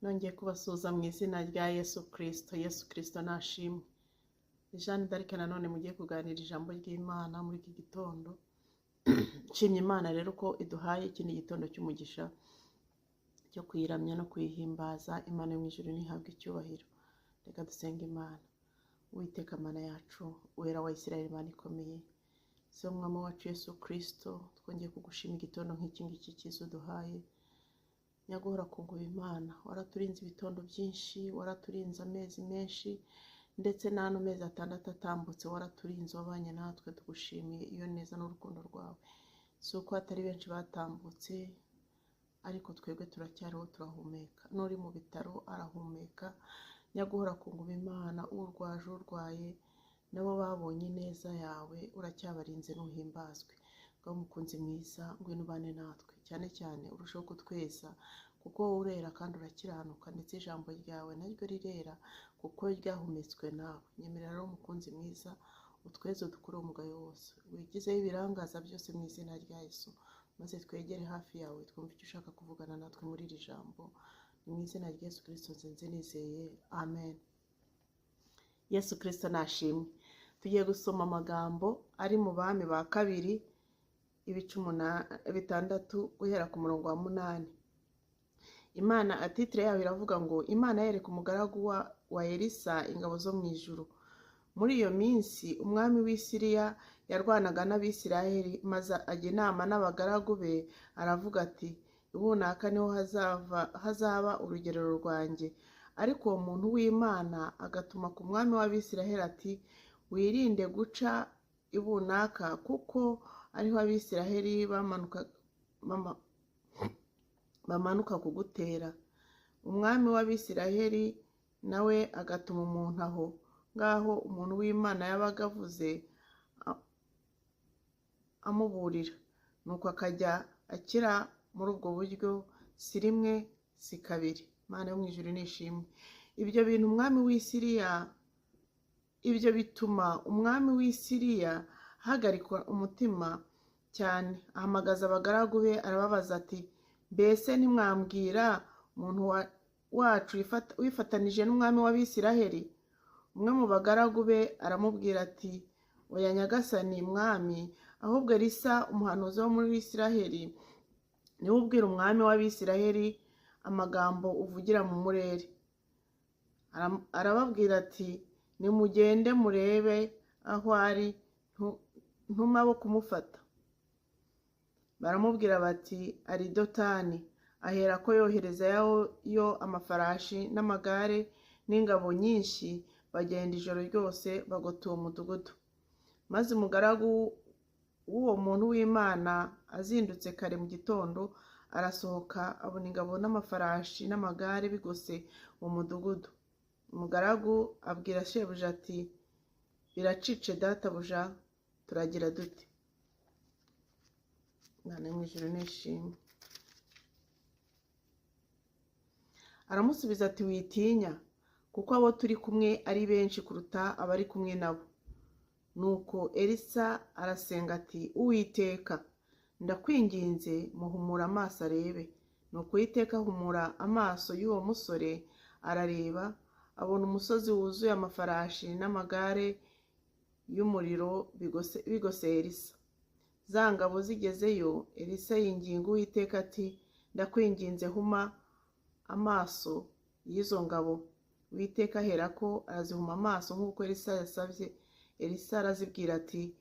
nongeye kubasuhuza mu izina rya Yesu Kristo. Yesu Kristo nashimwe. Jeanne d'Arc nanone mugiye kuganira ijambo ry'Imana muri iki gitondo. Nshimye Imana rero ko iduhaye ikindi gitondo cy'umugisha cyo kuyiramya no kuyihimbaza. Imana yo mu ijuru nihabwe icyubahiro. Reka dusenge Imana. Uwiteka Mana yacu, wera wa Isirayeli, Imana ikomeye, si umwami wacu Yesu Kristo, twongeye kugushima igitondo nk'iki ngiki cyiza uduhaye. Nyaguhora ku ngoma Imana, waraturinze ibitondo byinshi, waraturinze amezi menshi, ndetse n'ano mezi 6 atambutse waraturinze, wabanye natwe. Tugushimiye iyo neza n'urukundo rwawe. Si uko hatari benshi batambutse, ariko twebwe turacyariho, turahumeka. N'uri mu bitaro arahumeka. Nyaguhora ku ngoma Imana, urwaje urwaye nabo babonye neza yawe, uracyabarinze n'uhimbazwe. Ngaho mukunzi mwiza, ngwino ubane natwe, cyane cyane urushaho kutweza, kuko wowe urera kandi urakiranuka, ndetse ijambo ryawe naryo rirera kuko ryahumetswe nawe. Nyemerera rero mukunzi mwiza, utweze udukure umugayo wose, wigizeho ibirangaza byose mu izina rya Yesu, maze twegere hafi yawe twumve icyo ushaka kuvugana natwe muri iri jambo. Ni mu izina rya Yesu Kristo nsenze nizeye, amen. Yesu Kristo nashimwe. Tugiye gusoma amagambo ari mu Bami ba kabiri ibice 6 guhera ku murongo wa 8. Imana, atitire yawe iravuga ngo, Imana yereka umugaragu wa Elisa ingabo zo mu ijuru. Muri iyo minsi umwami w'i Siriya yarwanaga n'Abisirayeli, maze ajya inama n'abagaragu be, aravuga ati, ibunaka niho hazaba urugerero rwanjye. Ariko uwo muntu w'Imana agatuma ku mwami w'Abisirayeli ati, wirinde guca ibunaka, kuko ariho Abisirayeli bamanuka kugutera. Umwami w'Abisirayeli nawe agatuma umuntu aho ngaho umuntu w'Imana yabaga avuze amuburira, nuko akajya akira muri ubwo buryo, si rimwe si kabiri. Imana yo mu ijuru nishimwe. Ibyo bituma umwami w'i Siriya ahagarikwa umutima cyane, ahamagaza abagaragu be arababaza ati, mbese ntimwambwira umuntu wacu wifatanije n'umwami w'Abisirayeli? Umwe mu bagaragu be aramubwira ati, oya nyagasani mwami, ahubwo Elisa umuhanuzi wo muri Isirayeli niwe ubwira umwami w'Abisirayeli amagambo uvugira mu murere. Arababwira ati, nimugende murebe aho ari, ntuma abo kumufata. Baramubwira bati, ari Dotani. Ahera ko yohereza yo amafarashi n'amagare n'ingabo nyinshi, bagenda ijoro ryose bagota uwo mudugudu. Maze umugaragu w'uwo muntu w'Imana azindutse kare mu gitondo, arasohoka abona ingabo n'amafarashi n'amagare bigose uwo mudugudu. Umugaragu abwira shebuja ati, biracice databuja, turagira dute? Imana yo mu ijuru nishimwe. Aramusubiza ati, witinya, kuko abo turi kumwe ari benshi kuruta abari kumwe nabo. Nuko Elisa arasenga ati, Uwiteka, ndakwinginze muhumura amaso arebe. Nuko Uwiteka ahumura amaso y'uwo musore, arareba, abona umusozi wuzuye amafarashi n'amagare y'umuriro bigose Elisa. Za ngabo zigezeyo, Elisa yinginga Uwiteka ati, ndakwinginze huma amaso y'izo ngabo. Uwiteka aherako arazihuma amaso nk'uko Elisa yasabye. Elisa arazibwira ati,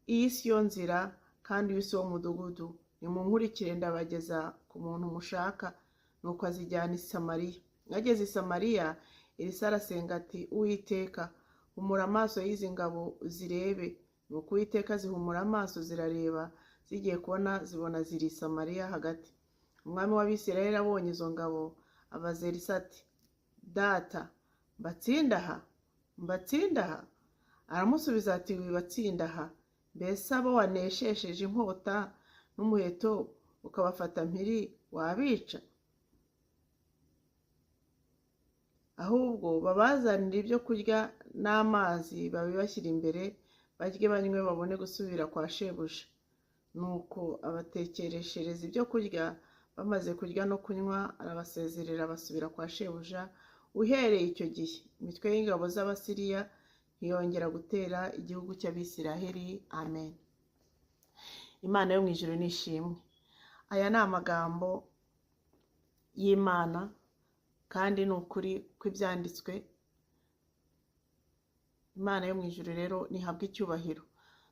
iyi si yo nzira, kandi uyu si wo mudugudu, nimunkurikire ndabageza ku muntu mushaka. Nuko azijyana i Samariya. Ageze i Samariya, Elisa arasenga ati, Uwiteka, humura amaso y'izi ngabo zirebe. Nuko Uwiteka zihumura amaso zirareba, zigiye kubona zibona ziri i Samariya hagati. Umwami w'Abisirayeli abonye izo ngabo, abaza Elisa ati, data, mbatsinda aha? Aramusubiza ati, wibatsinda aha. Mbese abo waneshesheje inkota n'umuheto ukabafata mpiri wabica? Ahubwo babazanira ibyo kurya n'amazi babibashyira imbere, barye banywe babone gusubira kwa shebuja. Nuko abatekereshereza ibyo kurya, bamaze kurya no kunywa arabasezerera basubira kwa shebuja. Uhereye icyo gihe imitwe y'ingabo z'Abasiriya ntiyongera gutera igihugu cy'Abisiraheli. Amen. Imana yo mu ijuru nishimwe. Aya ni amagambo y'Imana kandi ni ukuri kw'ibyanditswe. Imana yo mu ijuru rero nihabwa icyubahiro.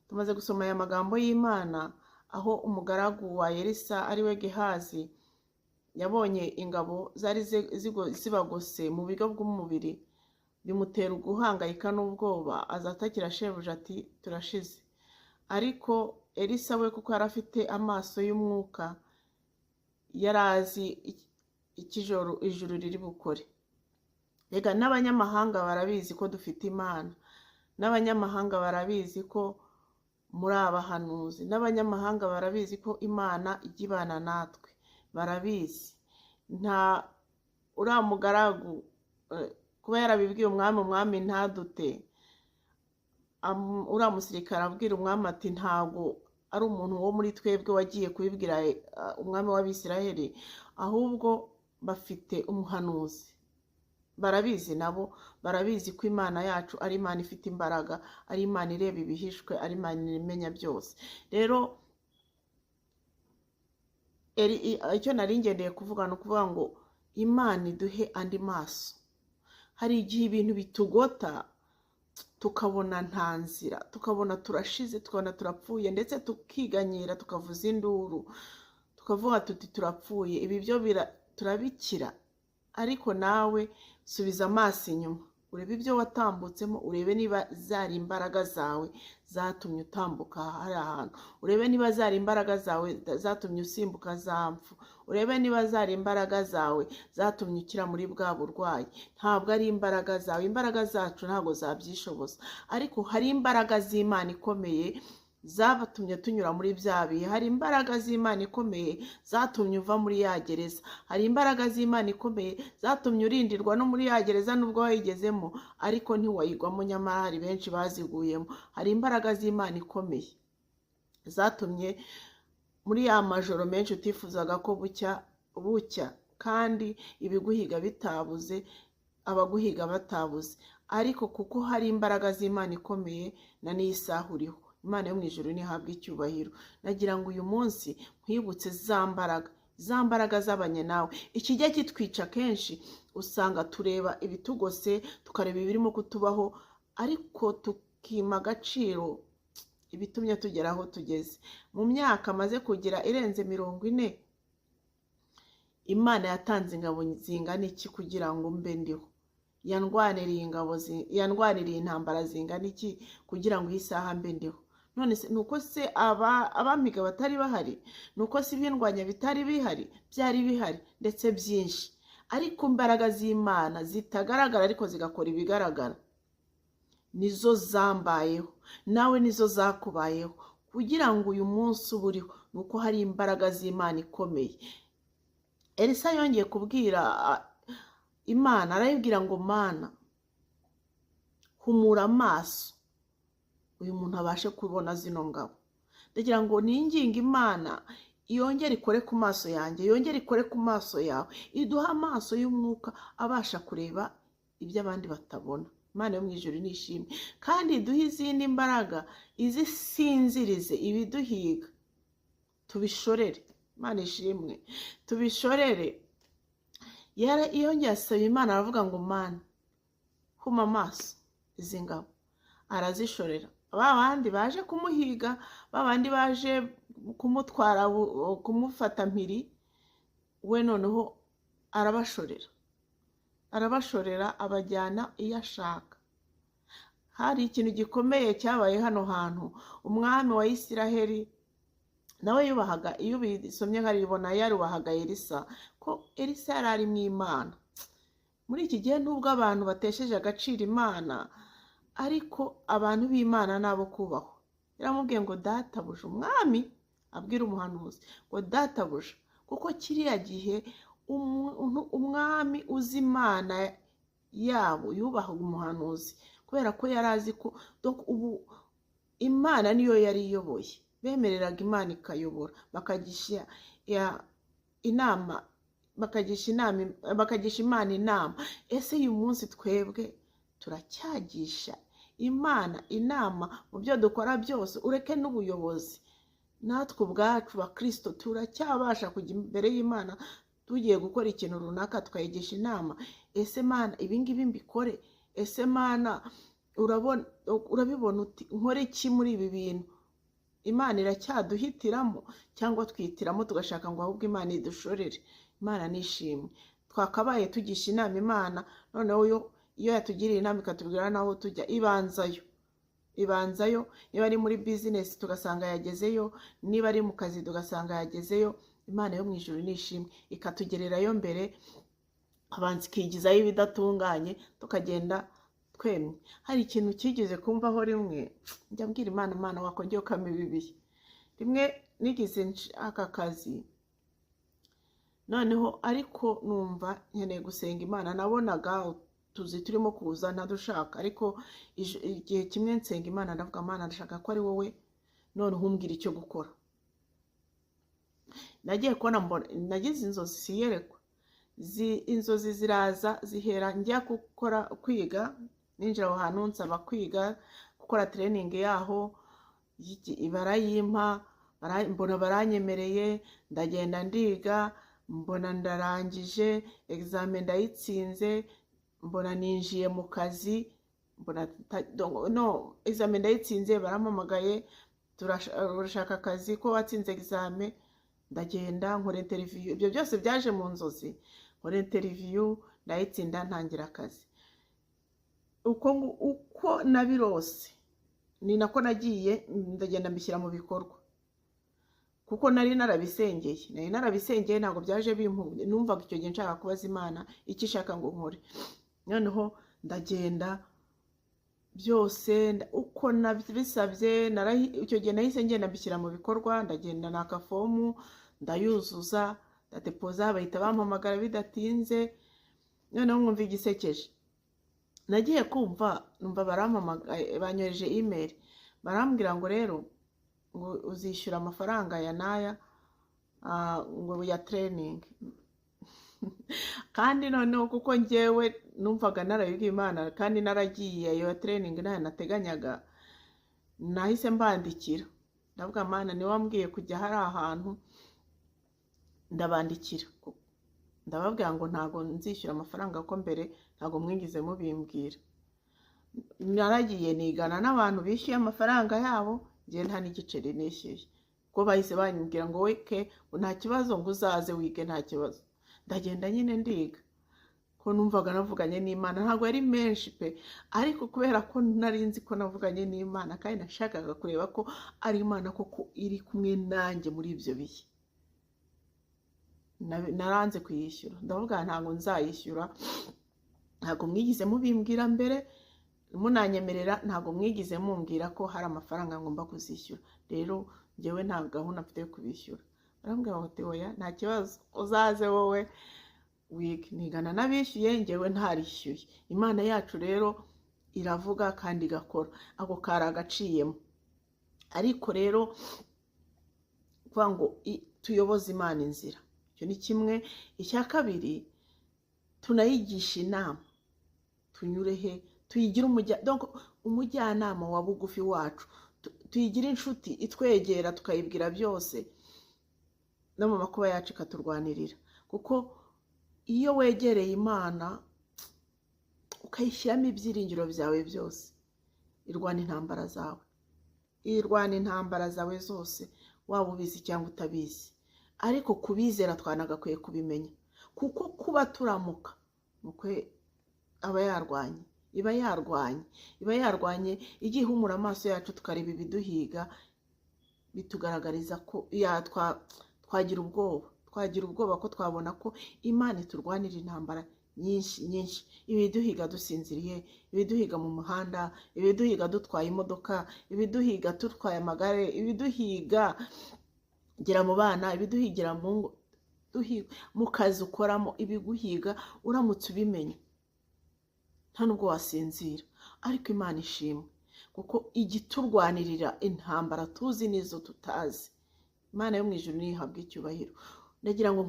Tumaze gusoma aya magambo y'Imana, aho umugaragu wa Elisa ari we Gehazi yabonye ingabo zari zibagose mu bigo bw'umubiri, bimutera guhangayika n'ubwoba, azatakira shebuja ati turashize. Ariko Elisa we kuko yari afite amaso y'umwuka, yari azi ijuru riri bukore. Ega n'abanyamahanga barabizi ko dufite Imana, n'abanyamahanga barabizi ko muri abahanuzi, n'abanyamahanga barabizi ko Imana ijya ibana natwe, barabizi. Nta uriya mugaragu kuba yarabibwiye umwami ntadute, uriya musirikare abwira umwami ati ntabwo ari umuntu wo muri twebwe wagiye kubibwira umwami w'Abisiraheli, ahubwo bafite umuhanuzi. Barabizi, nabo barabizi ko Imana yacu ari Imana ifite imbaraga, ari Imana ireba ibihishwe, ari Imana imenya byose. Rero icyo nari ngendeye kuvuga ni ukuvuga ngo Imana iduhe andi maso. Hari igihe ibintu bitugota tukabona nta nzira, tukabona turashize, tukabona turapfuye, ndetse tukiganyira, tukavuza induru, tukavuga tuti turapfuye. Ibi byo turabikira, ariko nawe subiza amaso inyuma, urebe ibyo watambutsemo, urebe niba zari imbaraga zawe zatumye utambuka hari ahantu, urebe niba zari imbaraga zawe zatumye usimbuka za mpfu, urebe niba zari imbaraga zawe zatumye ukira muri bwa burwayi. Ntabwo ari imbaraga zawe, imbaraga zacu ntabwo zabyishoboza, ariko hari imbaraga z'Imana ikomeye zabatumye tunyura muri bya bihe. Hari imbaraga z'Imana ikomeye zatumye uva muri ya gereza, hari imbaraga z'Imana ikomeye zatumye urindirwa no muri ya gereza nubwo wayigezemo ariko ntiwayigwamo, nyamara hari benshi baziguyemo. Hari imbaraga z'Imana ikomeye zatumye muri ya majoro menshi utifuzaga ko bucya kandi ibiguhiga bitabuze, abaguhiga batabuze, ariko kuko hari imbaraga z'Imana ikomeye na n'isaha uriho. Imana yo mu ijuru nihabwa icyubahiro. Nagira ngo uyu munsi nkwibutse za mbaraga zabanye nawe. Ikijya kitwica kenshi usanga tureba ibitugose, tukareba ibirimo kutubaho, ariko tukima agaciro ibitumye tugera aho tugeze. Mu myaka maze kugira irenze 40, Imana yatanze ingabo zingana iki kugira ngo mbe ndiho? Yandwaniriye intambara zingana iki kugira ngo iyi saha mbe ndiho? None se nuko se abamiga batari bahari? Nuko se ibindwanya bitari bihari? Byari bihari ndetse byinshi, ariko imbaraga z'Imana zitagaragara ariko zigakora ibigaragara nizo zambayeho, nawe nizo zakubayeho, kugira ngo uyu munsi uburiho nuko hari imbaraga z'Imana ikomeye. Elisa yongeye kubwira Imana, arayibwira ngo Mana, humura amaso uyu muntu abashe kubona zino ngabo. Ndagira ngo ninginga Imana yongere ikore ku maso yanjye, yongere ikore ku maso yawe, iduha amaso y'umwuka abasha kureba ibyo abandi batabona. Imana yo mu ijuru nishimwe, kandi iduhe izindi mbaraga izisinzirize ibiduhiga, tubishorere. Imana ishimwe, tubishorere. Yongeye asaba Imana, aravuga ngo Mana, huma amaso izi ngabo. Arazishorera. Babandi baje kumuhiga, babandi baje kumutwara, kumufata mpiri, we noneho arabashorera abajyana iyo ashaka. Hari ikintu gikomeye cyabaye hano hantu. Umwami wa Isiraheli nawe yubahaga, iyo bisomye nkaribona yarubahaga Elisa, ko Elisa yari ari mu Imana. Muri iki gihe nubwo abantu batesheje agaciro Imana, ariko abantu b'Imana nabo kubahwa. Yaramubwiye ngo databuja, umwami abwira umuhanuzi ngo databuja, kuko kiriya gihe umwami uzi Imana yabo yubahaga umuhanuzi, kubera ko yari azi ko ubu Imana niyo yari iyoboye. Bemereraga Imana ikayobora, bakagisha inama, bakagisha Imana inama. Ese uyu munsi twebwe turacyagisha Imana inama mu byo dukora byose? Ureke n'ubuyobozi, natwe ubwacu bakristo turacyabasha kujya imbere y'Imana tugiye gukora ikintu runaka tukayigisha inama. Ese Mana ibingibi mbikore? Ese Mana urabibona uti nkore iki muri ibi bintu? Imana iracyaduhitiramo cyangwa twihitiramo tugashaka ngo ahubwo Imana idushorere? Imana nishimwe. Twakabaye tugisha inama Imana, noneho iyo yatugiriye inama ikatubwira naho tujya, ibanzayo. Niba ari muri business tugasanga yagezeyo, niba ari mu kazi tugasanga yagezeyo, Imana yo mu ijuru nishimwe ikatugererayo mbere, abanza ikigizayo ibidatunganye tukagenda twemye. Hari ikintu kigeze kumvaho rimwe, njya mbwira Imana wakongera ukama ibi bihe. Rimwe nigize aka kazi, noneho ariko numva nkeneye gusenga Imana. Nabonaga tuzi turimo kuza ntadushaka, ariko igihe kimwe nsenga Imana ndavuga Mana ndashaka ko ari wowe none umbwira icyo gukora. Nagiye kubona mbona nagize inzozi siyerekwa. Inzozi ziraza zihera njya kwiga, ninjira aho hantu nsaba kwiga gukora training yaho, barayimpa, mbona baranyemereye, ndagenda ndiga, mbona ndarangije examen ndayitsinze, mbona ninjiye mu kazi, mbona examen ndayitsinze, barampamagaye turashaka akazi ko watsinze examen. Ndagenda nkora interview, ibyo byose byaje mu nzozi. Nkora interview ndayitsinda, ntangira akazi. Uko nabirose ni nako nagiye ndagenda mbishyira mu bikorwa, kuko nari narabisengeye ntabwo byaje bimpumye. Numvaga icyo gihe nshaka kubaza Imana icyo ishaka ngo nkore. Noneho ndagenda byose uko nabisabye, icyo gihe nahise ngenda mbishyira mu bikorwa. Ndagenda naka fomu ndayuzuza, ndadepoza, bahita bampamagara bidatinze. Noneho mwumva igisekeje, nagiye kumva numva barampamagaye, banyohereje email barambwira ngo rero ngo uzishyura amafaranga ya naya ngo ya training. Kandi noneho kuko njyewe numvaga narayibwiye Imana kandi naragiye iyo training nayo nateganyaga, nahise mbandikira ndavuga Mana ni wambwiye kujya hari ahantu, ndabandikira ndababwira ngo ntago nzishyura amafaranga ko mbere ntago mwingize mubimbwira. Naragiye nigana n'abantu bishyuye amafaranga yabo, ngiye nta n'igiceri nishyuye, ko bahise banyibwira ngo weke nta kibazo ngo uzaze wige nta kibazo. Ndagenda nyine ndiga, ko numvaga navuganye n'Imana. Ntago yari menshi pe, ariko kubera ko nari nzi ko navuganye n'Imana kandi nashakaga kureba ko ari Imana koko iri kumwe nanjye muri ibyo bihe, naranze kuyishyura. Ndavuga ntago nzayishyura, ntago mwigize mubimbwira mbere, munanyemerera ntago mwigize mumbwira ko hari amafaranga ngomba kuzishyura. Rero njyewe nta gahunda mfite yo kubishyura. Barambwira ngo oya nta kibazo, uzaze wowe wige. Nigana n'abishyuye, njyewe ntarishyuye. Imana yacu rero iravuga kandi igakora, ako kari agaciyemo. Ariko rero kuvuga ngo tuyoboze Imana inzira, icyo ni kimwe. Icya kabiri, tunayigisha inama, tunyure he, tuyigira umujyanama wa bugufi wacu, tuyigira inshuti itwegera tukayibwira byose, no mu makuba yacu ikaturwanirira. Kuko iyo wegereye Imana ukayishyiramo ibyiringiro byawe byose, irwana intambara zawe zose, waba ubizi cyangwa utabizi. Ariko kubizera twanagakwiye kubimenya, kuko kuba turamuka mukwe aba yarwanye igihe humura amaso yacu tukareba ibiduhiga, bitugaragariza ko twagira ubwoba ko twabona ko Imana iturwanira intambara nyinshi, ibiduhiga dusinziriye, ibiduhiga mu muhanda, ibiduhiga dutwaye imodoka, ibiduhiga dutwaye amagare, ibiduhiga gira mu bana, ibiduhigira mu ngo, mu kazi ukoramo, ibiguhiga uramutse ubimenya nta nubwo wasinzira. Ariko Imana ishimwe, kuko igiturwanirira intambara tuzi n'izo tutazi. Imana yo mu ijuru nihabwa icyubahiro. ndagira ngo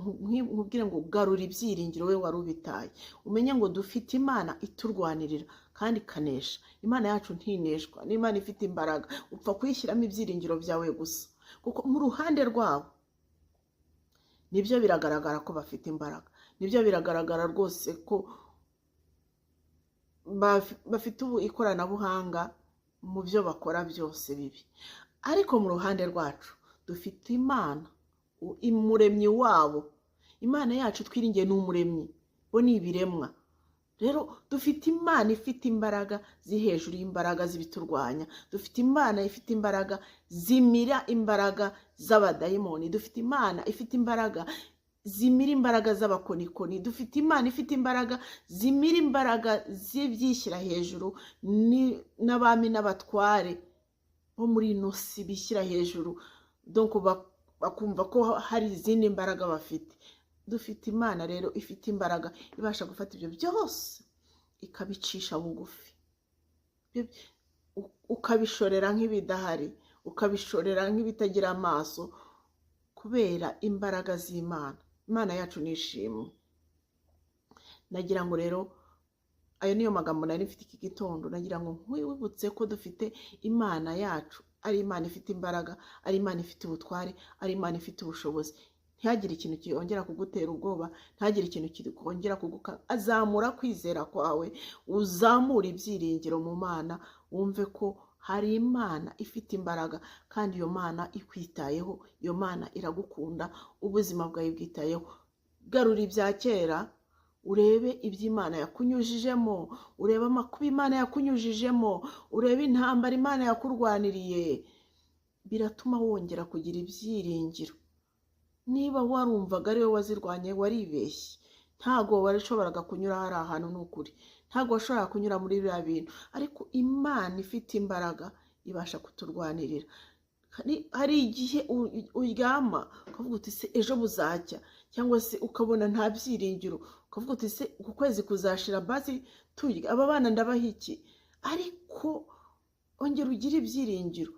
nkubwire ngo garura ibyiringiro we wari ubitaye, umenye ngo dufite Imana iturwanirira kandi ikanesha. Imana yacu ntineshwa, ni Imana ifite imbaraga, upfa kuyishyiramo ibyiringiro byawe gusa, kuko mu ruhande rwabo nibyo biragaragara ko bafite imbaraga, nibyo biragaragara rwose ko bafite ubu ikoranabuhanga mu byo bakora byose bibi. Ariko mu ruhande rwacu dufite Imana, umuremyi wabo. Imana yacu twiringiye ni umuremyi, bo ni ibiremwa. Rero dufite Imana ifite imbaraga ziri hejuru y'imbaraga z'ibiturwanya, dufite Imana ifite imbaraga zimira imbaraga z'abadayimoni, dufite Imana ifite imbaraga zimira imbaraga z'abakonikoni, dufite Imana ifite imbaraga zimira imbaraga z'ibyishyira hejuru n'abami n'abatware bo muri ino si bishyira hejuru, donc bakumva ko hari izindi mbaraga bafite. Dufite Imana rero ifite imbaraga ibasha gufata ibyo byose ikabicisha bugufi, ukabishorera nk'ibidahari, ukabishorera nk'ibitagira amaso, kubera imbaraga z'Imana. Imana yacu nishimwe. Nagira ngo rero ayo niyo magambo nari mfite iki gitondo, nagira ngo nkwibutse ko dufite Imana yacu ari Imana ifite imbaraga, ari Imana ifite ubutware, ari Imana ifite ubushobozi. Ntihagire ikintu kongera kugutera ubwoba, ntihagire ikintu kongera kuguka. Azamura kwizera kwawe, uzamura ibyiringiro mu Mana, wumve ko hari Imana ifite imbaraga, kandi iyo Mana ikwitayeho, iyo Mana iragukunda, ubuzima bwawe bwitayeho. Garura ibya kera, urebe iby'Imana yakunyujijemo, urebe amakuba Imana yakunyujijemo, urebe intambara Imana yakurwaniriye, biratuma wongera kugira ibyiringiro. Niba warumvaga ari wowe wazirwanye, waribeshye. Ntago warashoboraga kunyura hari ahantu, n'ukuri ntago washobora kunyura muri biriya bintu, ariko Imana ifite imbaraga ibasha kuturwanirira. Hari igihe uryama ukavuga uti se ejo buzacya, cyangwa se ukabona nta byiringiro, ukavuga uti se uku kwezi kuzashira, basi turya aba bana ndabaha iki. Ariko ongera ugire ibyiringiro,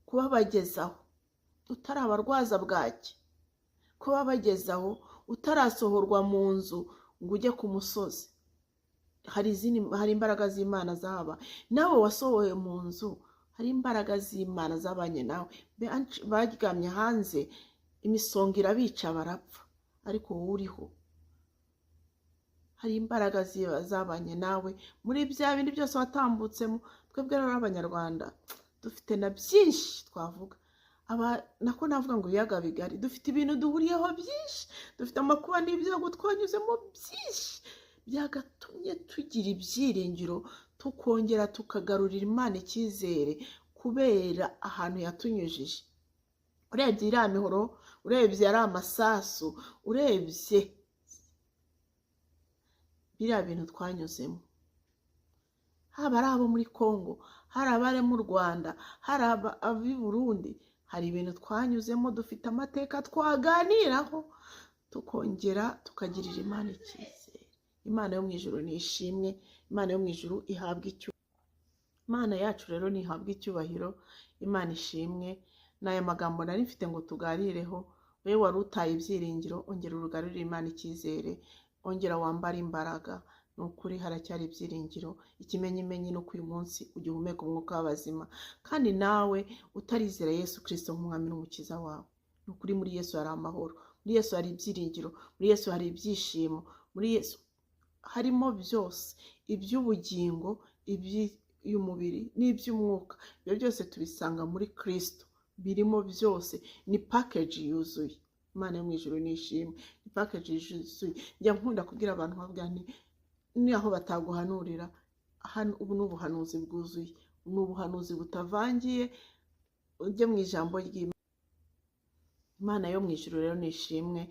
kuba bagezaho utarabarwaza bwaki, kuba bagezaho utarasohorwa mu nzu ngo ujye ku musozi. Hari imbaraga z'Imana zaba nawe wasohoye mu nzu, hari imbaraga z'Imana zabanye nawe. Baryamye hanze, imisonga irabica barapfa, ariko wowe uriho. Hari imbaraga zabanye nawe muri bya bindi byose watambutsemo. Twebwe rero Abanyarwanda dufite na byinshi twavuga, nako navuga ngo ibiyaga bigari, dufite ibintu duhuriyeho byinshi, dufite amakuba n'ibyago twanyuzemo byinshi, byagatumye tugira ibyiringiro, tukongera tukagarurira Imana icyizere kubera ahantu yatunyujije. Urebye iriya mihoro, urebye ari amasasu, urebye biriya bintu twanyuzemo, haba ari abo muri Congo, hari abari mu Rwanda, hari ab'i Burundi, hari ibintu twanyuzemo, dufite amateka twaganiraho, tukongera tukagirira Imana icyizere. Imana yo mu ijuru nishimwe, Imana yo mu ijuru ihabwa icyubahiro. Imana yacu rero ntihabwa icyubahiro, Imana ishimwe. N'aya magambo nari mfite ngo tuganireho. Wewe wari utaye ibyiringiro, ongera urugarurire Imana icyizere, ongera wambara imbaraga. Ni ukuri haracyari ibyiringiro. Ikimenyimenyi ni uko uyu munsi ujya uhumeka umwuka w'abazima, kandi nawe utarizera Yesu Kristo nk'umwami n'umukiza wawe. Ni ukuri muri Yesu hari amahoro, muri Yesu hari ibyiringiro, muri Yesu hari ibyishimo, muri Yesu harimo byose, iby'ubugingo, iby'umubiri n'iby'umwuka. Ibyo byose tubisanga muri Kristo, birimo byose. Ni package yuzuye. Imana yo mu ijuru nishimwe, ni package yuzuye. Njya nkunda kubwira abantu nkabwira nti ni aho bataguhanurira, hano ubu ni ubuhanuzi bwuzuye, ni ubuhanuzi butavangiye. Ujye mu ijambo ry'Imana. Imana yo mu ijuru rero nishimwe.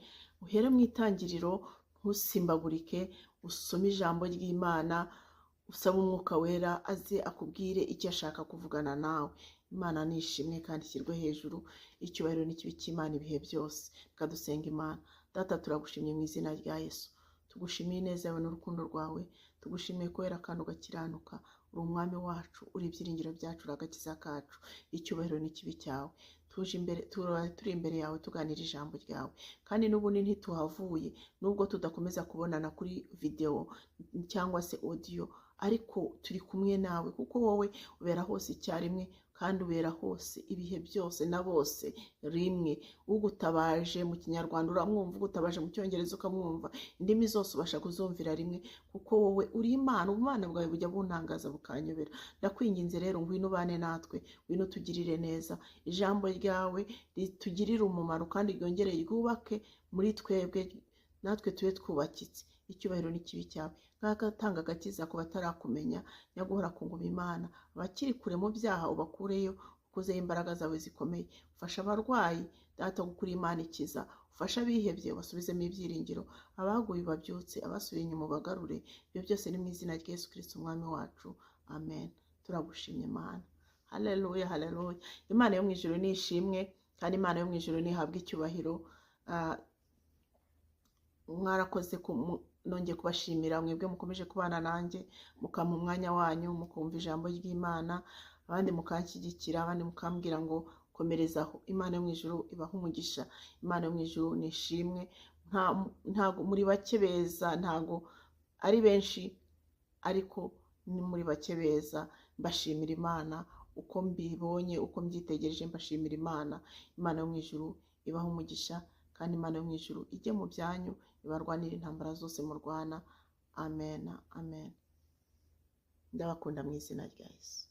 Uhere mu itangiriro, ntusimbagurike, usome ijambo ry'Imana, usaba umwuka wera aze akubwire icyo ashaka kuvugana nawe. Imana nishimwe kandi ishyirwe hejuru. Icyubahiro n'ikibi cy'Imana ibihe byose. Reka dusenga Imana. Data, turagushimye mu izina rya Yesu. Tugushimiye neza yawe n'urukundo rwawe, tugushimiye kwera kandi ugakiranuka, uri umwami wacu, uri ibyiringiro byacu, uri agakiza kacu, icyubahiro n'ikibi cyawe. Turi imbere yawe tuganira ijambo ryawe, kandi n'ubundi ntituhavuye nubwo tudakomeza kubonana kuri videwo cyangwa se audio, ariko turi kumwe nawe kuko wowe ubera hose icyarimwe, kandi ubera hose ibihe byose na bose rimwe. Ugutabaje mu kinyarwanda uramwumva, ugutabaje mu cyongereza ukamwumva, indimi zose ubasha kuzumvira rimwe, kuko wowe uri Imana. Ubumana bwawe bujya buntangaza bukanyobera. Ndakwinginze rero ngwino ubane natwe, ngwino tugirire neza, ijambo ryawe ritugirire umumaro kandi ryongere ryubake muri twebwe, natwe tube twubakitse. Icyubahiro n'ikibi cyawe, nk'agatanga agakiza ku batarakumenya, nyaguhora ku ngoma Imana. Abakiri kure mu byaha ubakureyo, ukuzeho imbaraga zawe zikomeye. Ufasha abarwayi data gukura Imana ikiza, ufasha abihebye basubizemo ibyiringiro, abaguye babyutse, abasubiye inyuma bagarure. Ibyo byose ni mu izina rya Yesu Kristo umwami wacu, amen. Turagushimye Imana, haleluya haleluya. Imana yo mu ijuru ni ishimwe, kandi Imana yo mu ijuru nihabwe icyubahiro. Mwarakoze nongeye kubashimira mwebwe mukomeje kubana nanjye, mukampa umwanya wanyu, mukumva ijambo ry'Imana, abandi mukanshyigikira, abandi mukambwira ngo komerezaho. Imana yo mu ijuru ibaha umugisha. Imana yo mu ijuru ni ishimwe. Ntago muri bake beza, ntago ari benshi, ariko ni muri bake beza. Mbashimira Imana uko mbibonye, uko mbyitegereje, mbashimira Imana. Imana yo mu ijuru ibaha umugisha, kandi Imana yo mu ijuru ijye mu byanyu, ibarwanira intambara zose murwana. Amen, amen. Ndabakunda mu izina rya Yesu.